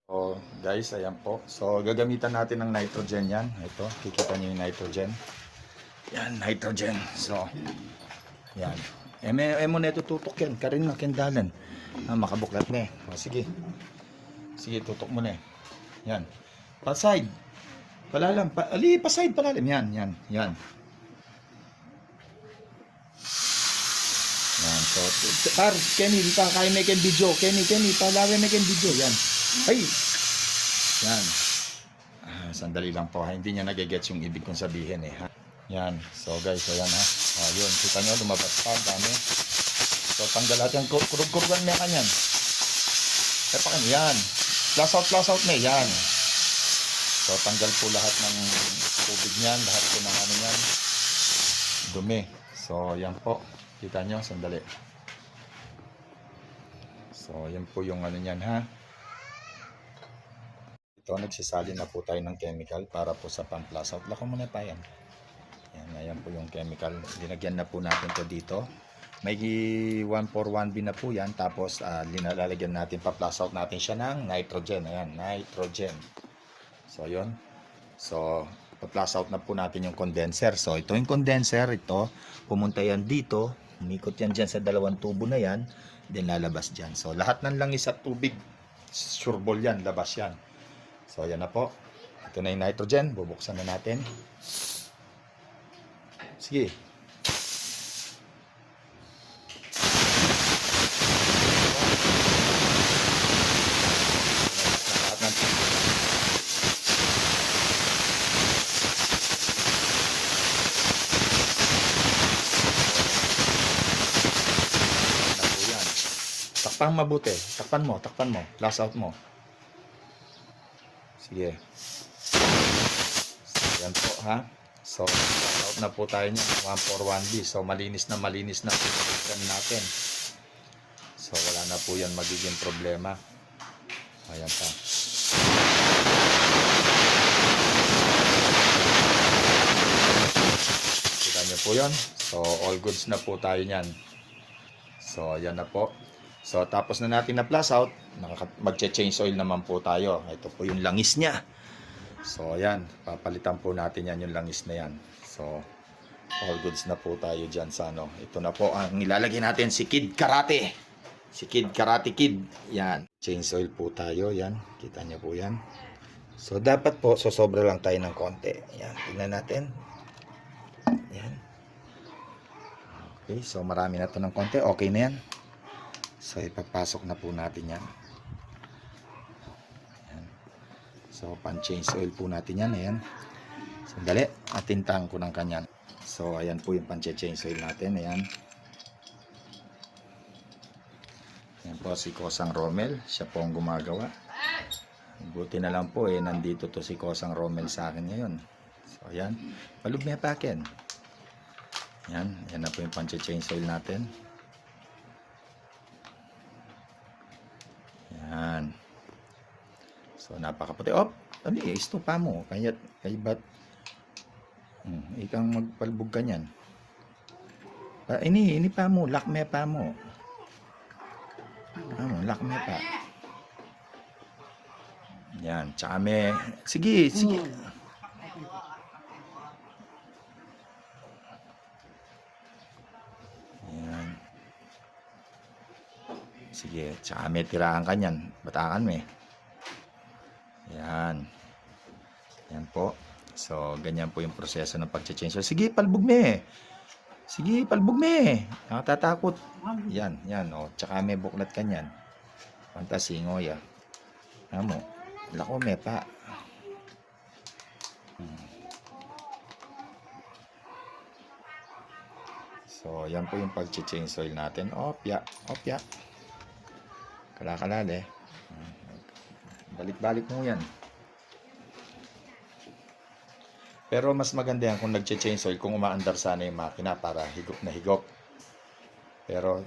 So guys, ayan po. So gagamitan natin ng nitrogen yan. Ito, kikita nyo yung nitrogen. Yan, nitrogen. So, yan. Mo na tutok yan. Karin na kendalan. Makabuklat na eh. O, sige. Sige, tutok mo na eh. Yan. Pa-side. Palalam. Pa-side, palalam. Yan, yan, yan. Yan. So, Kenny, kaya make video. Kenny, palalam make video. Yan. Ay! Yan. Sandali lang po ha. Hindi niya nagigets yung ibig kong sabihin eh ha. Yan. So guys, ayan ha. Yun. Kita nyo, lumabas pa. Dami. So tanggal natin. Kurug-kurugan niya kanyan. Kaya pa kanyan. Yan. Plus out na yan. So tanggal po lahat ng tubig niyan. Lahat po ng ano niyan. Dumi. So yan po. Kita nyo, sandali. So yan po yung ano niyan ha. Ito, nagsisalin na po tayo ng chemical para po sa pang-plus out. Lako muna pa yan. Yan, ayan po yung chemical. Linagyan na po natin to dito. May 141B na po yan. Tapos, lalagyan natin, pa-plus out natin siya ng nitrogen. Ayan, nitrogen. So, yun. So, pa-plus out na po natin yung condenser. So, ito yung condenser. Ito, pumunta yan dito. Umikot yan dyan sa dalawang tubo na yan. Then, lalabas dyan. So, lahat ng langis at tubig, sureball yan, labas yan. So, ayan na po. Ito na yung nitrogen. Bubuksan na natin. Sige. Takpan mabuti. Takpan mo. Blast out mo. Sige. So, yan po ha. So, out na po tayo niya. 141B. So, malinis na po yung natin. So, wala na po yan magiging problema. Ayan pa. Kita niyo po yun. So, all goods na po tayo niyan. So, ayan na po. So, tapos na natin na plus out, magche-change oil naman po tayo. Ito po yung langis niya. So, ayan. Papalitan po natin yan, yung langis na yan. So, all goods na po tayo dyan sa ano. Ito na po ang nilalagay natin, si Kid Karate. Si Kid Karate Kid. Yan. Change oil po tayo. Yan. Kita niyo po yan. So, dapat po, sobra lang tayo ng konti. Yan. Tingnan natin. Yan. Okay. So, marami na to ng konti. Okay na yan. So, ipapasok na po natin yan. Ayan. So, pan-change oil po natin yan. Ayan. Sandali. Atintahan ko ng kanyan. So, ayan po yung pan-change oil natin. Ayan. Ayan po si Kosang Romel. Siya po ang gumagawa. Buti na lang po nandito to si Kosang Romel sa akin ngayon. So, ayan. Palug may pakin. Ayan. Ayan na po yung pan-change oil natin. Yan. So, napakaputi. Ano isto pa mo. Kaya ba't ikang magpalbog ka niyan. Ini pa mo. Lakme pa mo. Lakme pa. Yan. Tsaka may... Sige. Sige, tsaka may tirahan ka niyan. Batakan mo eh. Yan. Yan po. So, ganyan po yung proseso ng pag-change. So, sige, palbog mo eh. Sige, palbog mo eh. Nakatatakot. Yan, yan. O, tsaka may buklat ka niyan. Pantasingo ya. Amo. Lako may pa. So, yan po yung pag-change oil natin. Opya. Kalakalali. Balik-balik mo yan. Pero mas maganda yan kung nag-change oil, kung umaandar sana yung makina para higop na higop. Pero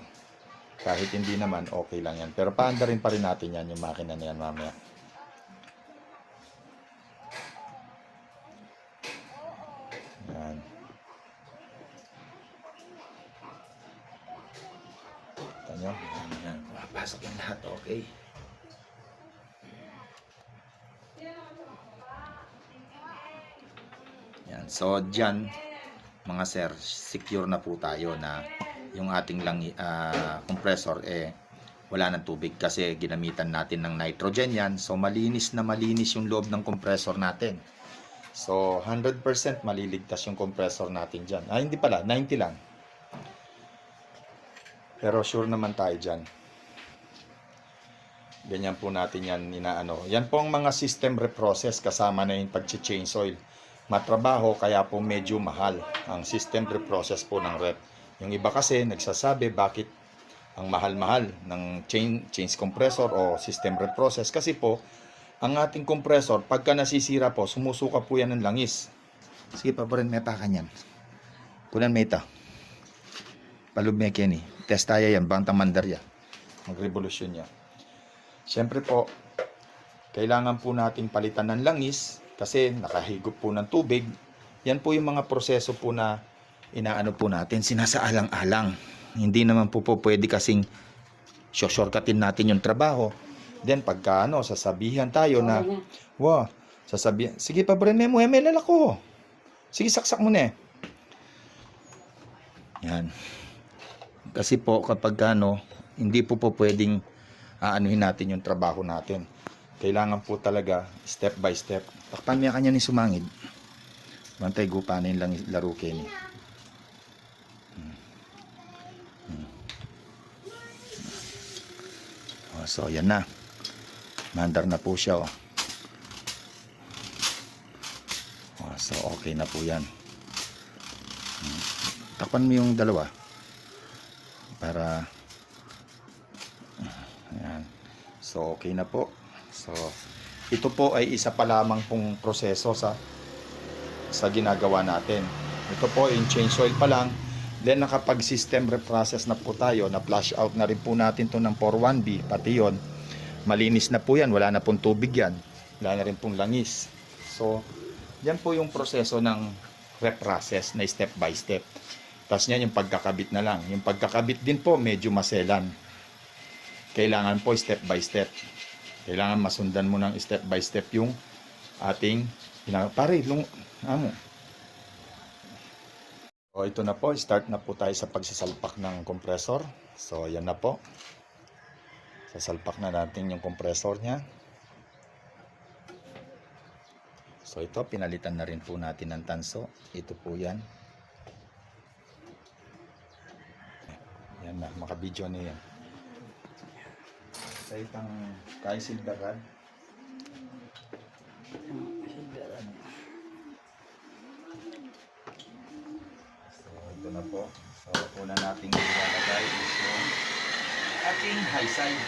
kahit hindi naman, okay lang yan. Pero paandarin pa rin natin yan, yung makina na yan mamaya. Yan. Ito nyo. Yan. Pasok yung lahat, okay. Yan. So, dyan, mga sir, secure na po tayo na yung ating compressor wala ng tubig kasi ginamitan natin ng nitrogen yan. So, malinis na malinis yung loob ng compressor natin. So, 100% maliligtas yung compressor natin dyan. Hindi pala, 90 lang. Pero sure naman tayo dyan. Ganyan po natin yan inaano. Yan po ang mga system reprocess kasama na yung pag-change oil. Matrabaho kaya po medyo mahal ang system reprocess po ng rep. Yung iba kasi nagsasabi bakit ang mahal-mahal ng change compressor o system reprocess kasi po ang ating compressor pagka nasisira po sumusuka po yan ng langis. Sige pa rin may pakan yan. Kunan may ito. Palub may kini. Testaya yan. Bantang mandarya. Magrevolusyon niya. Siyempre po, kailangan po natin palitan ng langis kasi nakahigop po ng tubig. Yan po yung mga proseso po na inaano po natin, sinasaalang-alang. Hindi naman po pwede kasing shortcutin natin yung trabaho. Then pagka sasabihan tayo na, sasabihan, sige pa rin mo, MLL ako. Sige, saksak mo na Yan. Kasi po kapag hindi po pwedeng aanuhin natin yung trabaho natin. Kailangan po talaga step by step. Takpan niya kanya ni sumangid. Bantay gupa na yung laro Kenny. So yan na. Mandar na po siya. So okay na po yan. Takpan mo yung dalawa. Para ayan. So okay na po. So ito po ay isa pa lamang pong proseso sa ginagawa natin. Ito po yung change oil pa lang. Then nakapag system reprocess na po tayo, na flush out na rin po natin to ng 41B, pati yon malinis na po yan, wala na pong tubig yan, wala na rin pong langis. So yan po yung proseso ng reprocess na step by step. Tapos yan yung pagkakabit na lang. Yung pagkakabit din po medyo maselan. Kailangan po step by step. Kailangan masundan mo ng step by step yung ating So ito na po, start na po tayo sa pagsasalpak ng compressor. So yan na po. Sasalpak na natin yung compressor niya. So ito, pinalitan na rin po natin ng tanso. Ito po yan. Yan na, makabidyo na yan. Sa itang kay silver rod. Ito na po. So, una nating ilalagay is yung ating high side.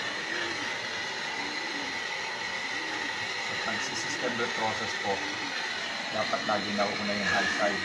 So, pag-system process po, dapat lagi nauna yung high side.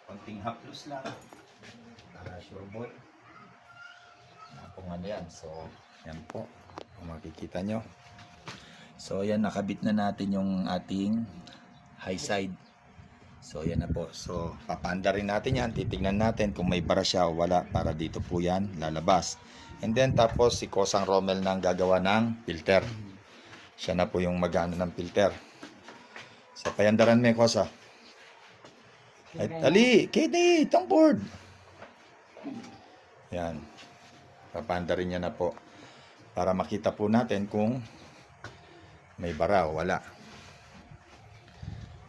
Konting haplos lang para sure ball na pong yan. So yan po kung makikita nyo. So yan, nakabit na natin yung ating high side. So yan na po. So papanda rin natin yan, titignan natin kung may bara siya o wala, para dito po yan lalabas. And then tapos si Kosang Romel na ang gagawa ng filter. Siya na po yung mag-ano ng filter. So payandaran mo Kosa. Ali, Kitty, itong board. Yan. Papanda rin niya na po. Para makita po natin kung may bara o wala.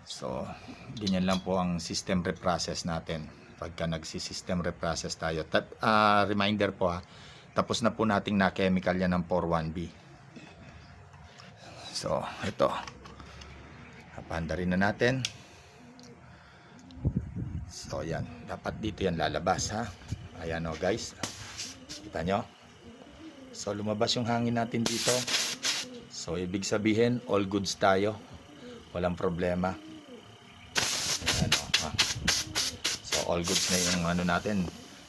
So, ganyan lang po ang system reprocess natin. Pagka nagsi-system reprocess tayo. Reminder po tapos na po nating na-chemical yan ng 41B. So, ito. Napanda rin na natin. So, yan. Dapat dito yan lalabas, ha? Ayan o, guys. Kita nyo? So, lumabas yung hangin natin dito. So, ibig sabihin, all goods tayo. Walang problema. Ayan o, ha? So, all goods na yung ano natin.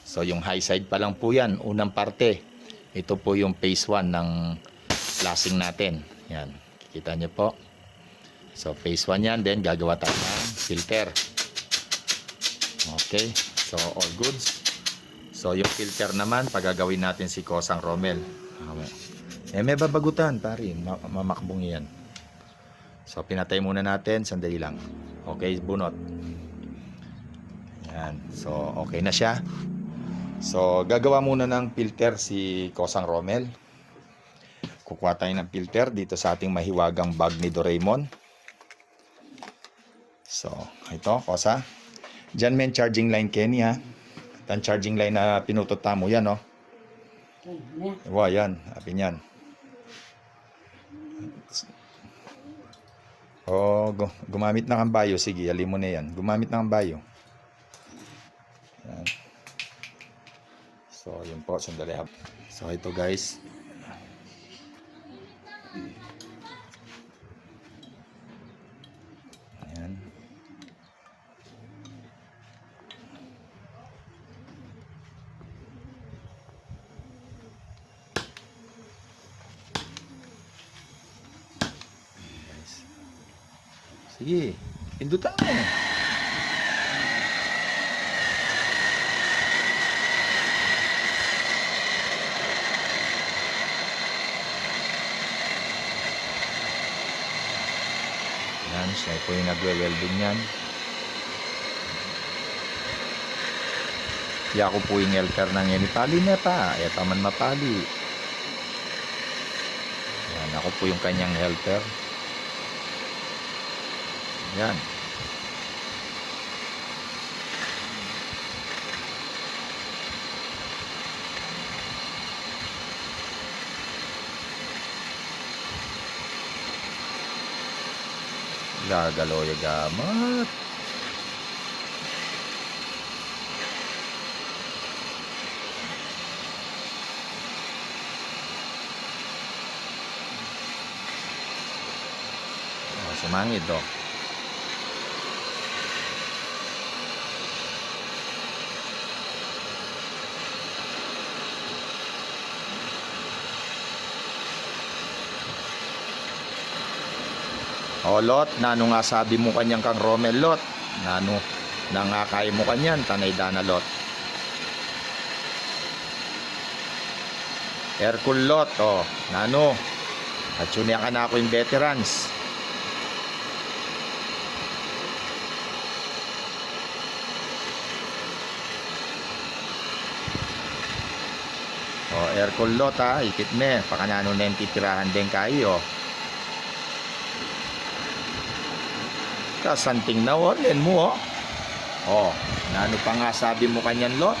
So, yung high side pa lang po yan. Unang parte. Ito po yung phase 1 ng flashing natin. Yan. Kita nyo po. So, phase 1 yan. Then, gagawa tayo ng filter. Okay. So, all goods. So, yung filter naman, pagagawin natin si Kosang Romel. May babagutan, pare. Mamakbong yan. So, pinatay muna natin. Sandali lang. Okay, bunot. Yan. So, okay na siya. So, gagawa muna ng filter si Kosang Romel. Kukuha tayo ng filter dito sa ating mahiwagang bag ni Doraemon. So, ito, Kosa. Diyan may charging line, Kenny, ha? Ang charging line na pinututa mo, yan, oh. Wow, yan. Apin yan. Oh, gumamit na kang bayo. Sige, alin mo na yan. Gumamit na kang bayo. Yan. So, yun po. Sandali. So, ito, guys. Ayan. Sige, pindutan mo. Yan, siya po yung nagwe-welding yan. Kaya ako po yung helper ng inipali na pa. Eta man mapali. Yan, ako po yung kanyang helper. Yan. Gagaloy gamat. Oh, sumangit do. O Lot, nano nga sabi mo kanyang kang Romel, Lot. Nano, nangakay mo kanyan, tanay dana, Lot. Hercule, Lot, o, nano. At yun ka na ako yung veterans. O, Hercule, Lot, ha, ikit me. Pakanano na yung titirahan din kayo, o. Kasanting na orlen mo, oh. Oh, nano pa nga sabi mo kanyan, Lot?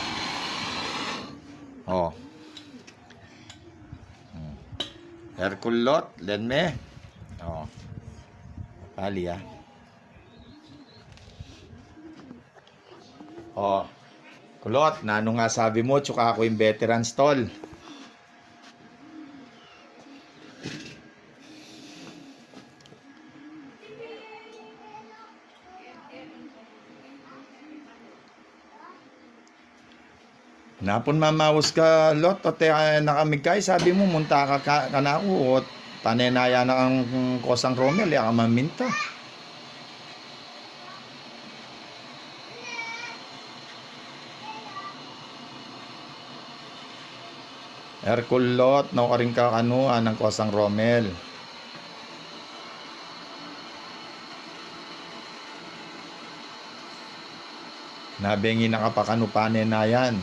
Oh. Hercule, Lot, len me. Oh. Pali, ah. Oh. Kulot, nano nga sabi mo, tsuka ako yung veteran stall. Napon mamawas ka, Lot, at nakamigkay, sabi mo, munta ka na ako, at panenaya na ang Kosang Romel, ka maminta. Hercule, Lot, no ka rin ka kanuan ng Kosang Romel. Nabengi na kapakanupanen na yan.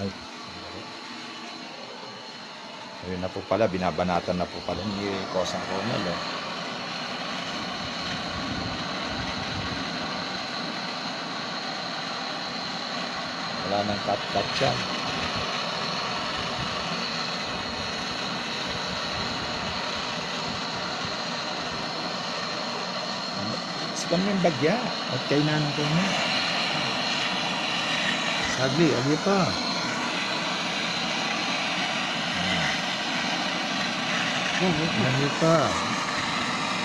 Ay. Ayun na po pala, binabanatan na po pala ni Kosang Ronald. Oh. Wala nang cut-cut yan. Kami yung bagya at kailangan ko na sagli, agi pa agi pa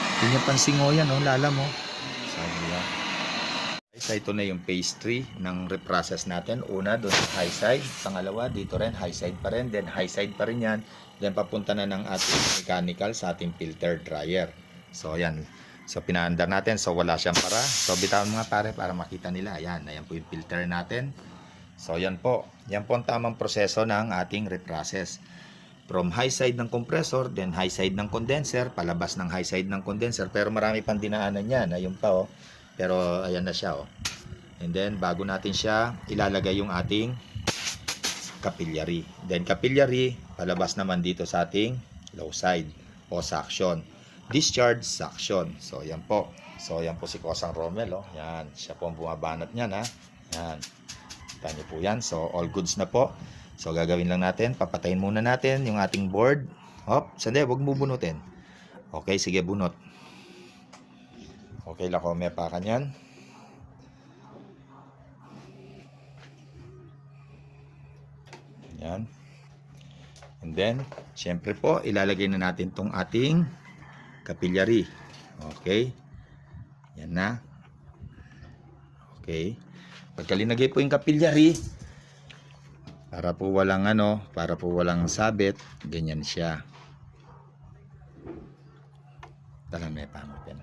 hindi niya pansingo yan, oh, lala mo sagli yan. So ito na yung phase 3 ng reprocess natin. Una doon sa high side, pangalawa dito rin high side pa rin, then high side pa rin yan, then papunta na ng ating mechanical sa ating filter dryer. So yan. So pinaandar natin, so wala siyang para. So bitawan mga pare para makita nila. Ayan po yung filter natin. So yan po ang tamang proseso ng ating reprocess. From high side ng compressor, then high side ng condenser, palabas ng high side ng condenser. Pero marami pang dinaanan yan. Ayun pa oh. Pero ayan na siya oh. And then bago natin siya ilalagay yung ating capillary. Then capillary, palabas naman dito sa ating low side o suction. Discharge suction. So yan po. So yan po si Kosang Romel, oh. Yan, siya po ang bumabanat niyan, ha. Yan. Kita niyo po yan. So all goods na po. So gagawin lang natin, papatayin muna natin yung ating board. Hop, sandali, wag mo bunutin. Okay, sige, bunot. Okay, lako, may pakan yan. Yan. And then, syempre po, ilalagay na natin tong ating capillary. Okay. Yan na. Okay. Pagka linagay po yung capillary, para po walang sabit, ganyan siya. Tala may pamatin.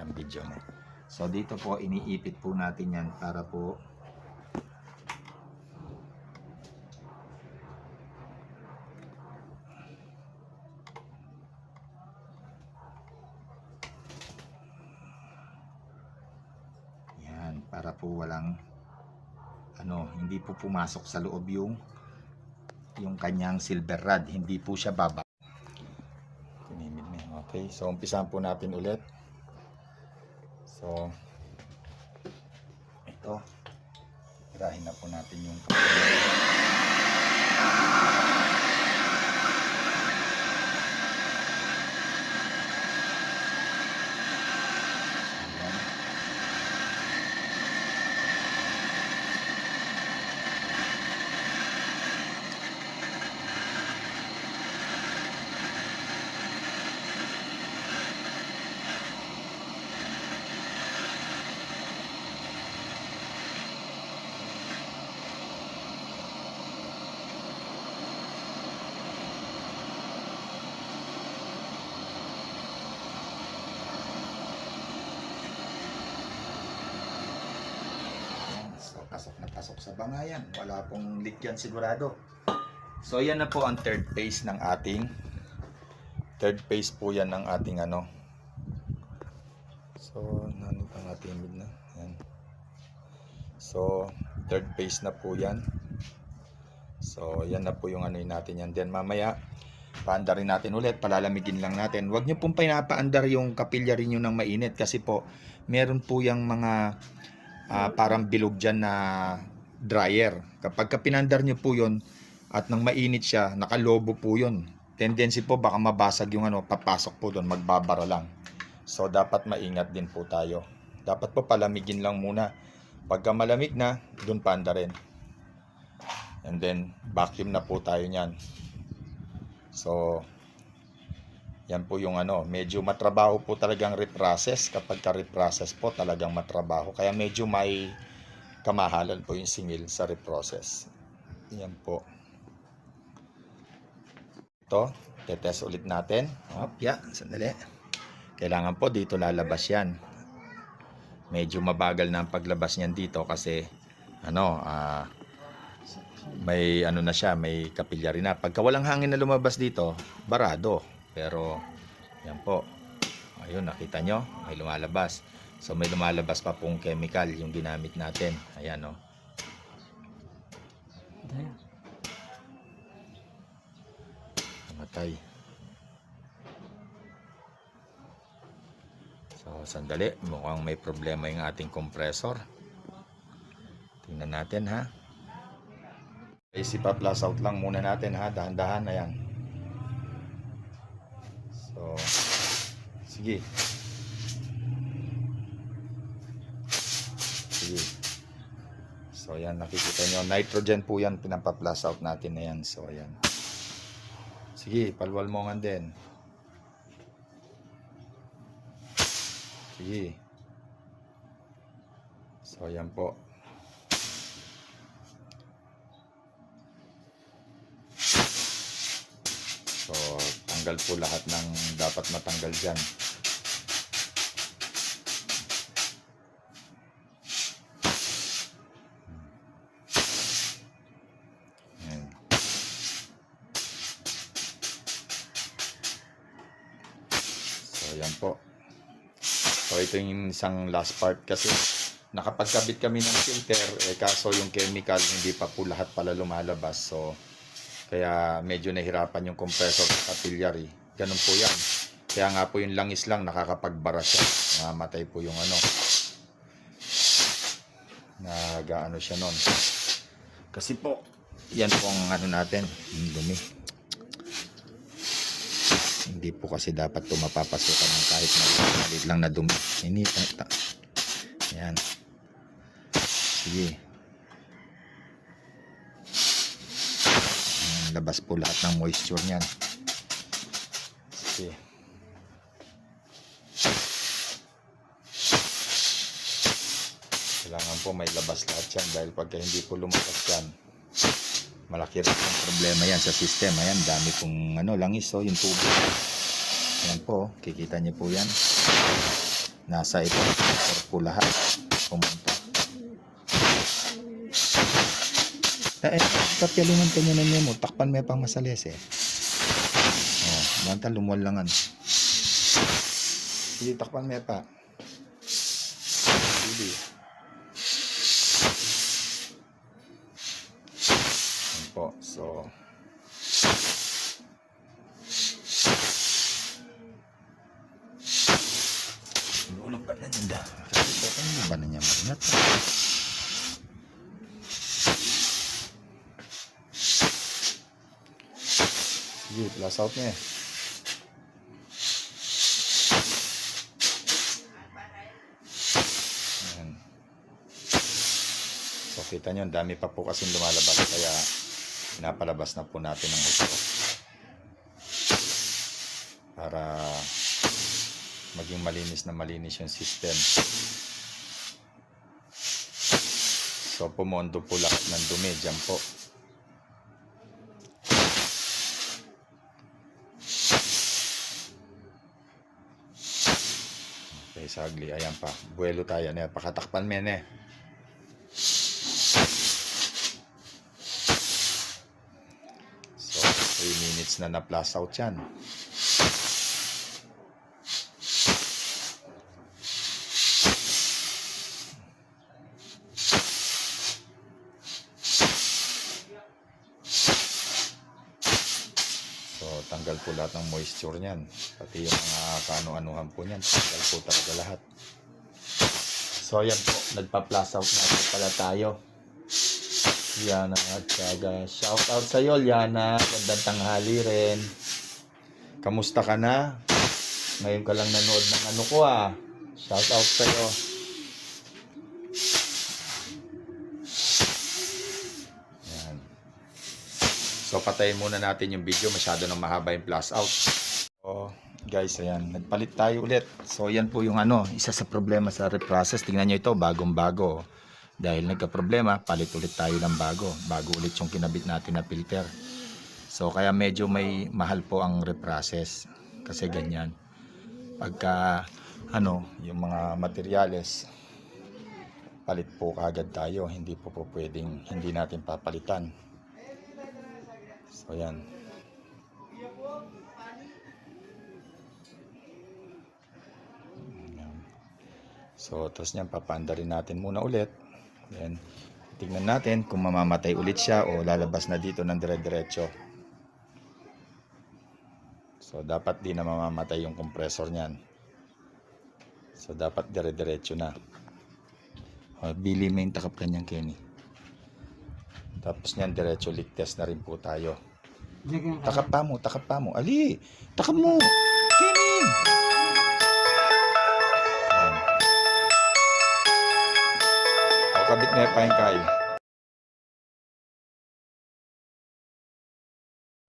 Ang video na. So dito po iniipit po natin yan para po walang hindi po pumasok sa loob yung kanyang silver rod, hindi po siya baba. Okay, so umpisahan po natin ulit. So ito, tirahin na po natin yung pasok sa bangayan. Wala pong leak yan sigurado. So yan na po ang third phase ng ating So nandito ang ating mid na. Yan. So third phase na po yan. So yan na po yung natin yan. Then mamaya paandarin natin ulit, palalamigin lang natin. Huwag nyo pong pinapaandar yung capillary nyo ng mainit kasi po meron po yung mga parang bilog dyan na dryer. Kapag pinandar nyo po yun at nang mainit siya, nakalobo po yun. Tendency po baka mabasag yung papasok po doon, magbabara lang. So dapat maingat din po tayo. Dapat po palamigin lang muna. Pagka malamig na, doon paandarin. And then vacuum na po tayo niyan. So yan po yung medyo matrabaho po talagang reprocess. Kapag ka-reprocess po talagang matrabaho. Kaya medyo may kamahalan po yung singil sa reprocess. Yan po. Ito, tetest ulit natin. Sandali. Kailangan po dito lalabas yan. Medyo mabagal na ang paglabas niyan dito kasi may na siya, may capillary na. Pagka walang hangin na lumabas dito, barado. Pero yan po. Ayun, nakita nyo, may lumalabas. So may lumalabas pa pong chemical yung ginamit natin. Ayan o. patay. So, sandali. Mukhang may problema yung ating compressor. Tingnan natin ha. AC pa plus out lang muna natin ha. Dahan-dahan. Ayan. So, sige. Sige. So, ayan. Nakikita nyo. Nitrogen po yan. Pinapa-plus out natin na yan. So, ayan. Sige. Palwal mo nga din. Sige. So, ayan po. So, tanggal po lahat ng dapat matanggal dyan. Ayan. So, ayan po. So, ito yung isang last part kasi nakapagkabit kami ng filter, kaso yung chemical hindi pa po lahat pala lumalabas. So, kaya medyo nahirapan yung compressor sa capillary. Ganun po yan. Kaya nga po yung langis lang nakakapagbara siya. Namatay po yung ano. Nagaano siya nun. Kasi po, yan po ang ano natin. Yung dumi. Hindi po kasi dapat ito mapapasukan ng kahit maliit lang na dumi. Yan. Sige. Labas po lahat ng moisture niyan. Okay. Kailangan po may labas lahat yan dahil pagka hindi po lumabas yan, malaki rin yung problema yan sa sistema. Ayan, dami pong ano, langis. So, yung tubo. Ayan po, kikita niyo po yan. Nasa ito po lahat. Pumunta. Kapyalingan kanya na niya mo, takpan may pang masales eh. Oh, banta lumuwal langan. Sige, takpan may pa. Sige. Yan po, so. Ulog ba na niya da? Ano ba na niya marinat? Sige, plus out niya eh. Ayan. So, kita nyo, dami pa po kasing lumalabas. Kaya, pinapalabas na po natin ang gusto. Para maging malinis na malinis yung system. So, pumondo po lahat ng dumi. Diyan po. Sagli, ayan pa. Buwelo tayo. Pakatakpan men eh. So, 3 minutes na na-plus out yan. So, tanggal po lahat ng moisture niyan. Pati yung mga kaano-anuhan po niyan. Tanggal po talaga lahat. So, ayan po. Nagpa-plus out na po pala tayo. Yana at syaga. Shout out sa iyo, Yana. Gandang tanghali rin. Kamusta ka na? Ngayon ka lang nanood ng ano ko ah. Shout out sa iyo. So, patayin muna natin yung video. Masyado nang mahaba yung plus out. So, guys, ayan. Nagpalit tayo ulit. So, yan po yung ano, isa sa problema sa reprocess. Tingnan nyo ito, bagong-bago. Dahil nagka-problema, palit ulit tayo ng bago. Bago ulit yung kinabit natin na filter. So, kaya medyo may mahal po ang reprocess. Kasi ganyan. Pagka, ano, yung mga materyales, palit po kaagad tayo. Hindi po pwedeng, hindi natin papalitan. So, ayan. So, tapos niyan, papanda rin natin muna ulit. Then, tignan natin kung mamamatay ulit siya o lalabas na dito ng dire-diretso. So dapat di na mamamatay yung compressor niyan. So dapat dire-diretso na. Bili mo yung takap kanyang Kenny. Tapos niyan diretso leak test na rin po tayo. Takap pa mo. Ali, takap mo. Kenny. Kabit na pa yung kain.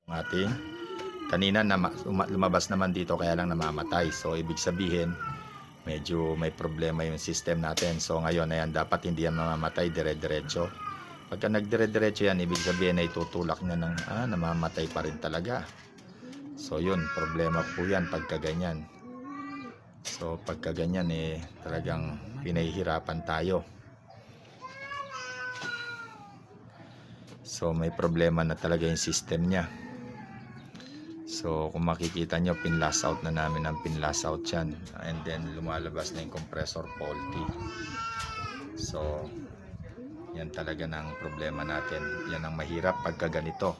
Ating kanina lumabas naman dito kaya lang namamatay. So ibig sabihin medyo may problema yung system natin. So ngayon ayan, dapat hindi yan mamamatay dire-diretso. Pagka nagdire-diretso yan, ibig sabihin ay tutulak niya ng namamatay pa rin talaga. So yun, problema po yan pagka ganyan. So pagka ganyan talagang pinahihirapan tayo. So may problema na talaga yung system niya. So kung makikita nyo, pinlash out na namin ang pinlash out yan. And then lumalabas na yung compressor faulty. So yan talaga ng problema natin. Yan ang mahirap pagka ganito.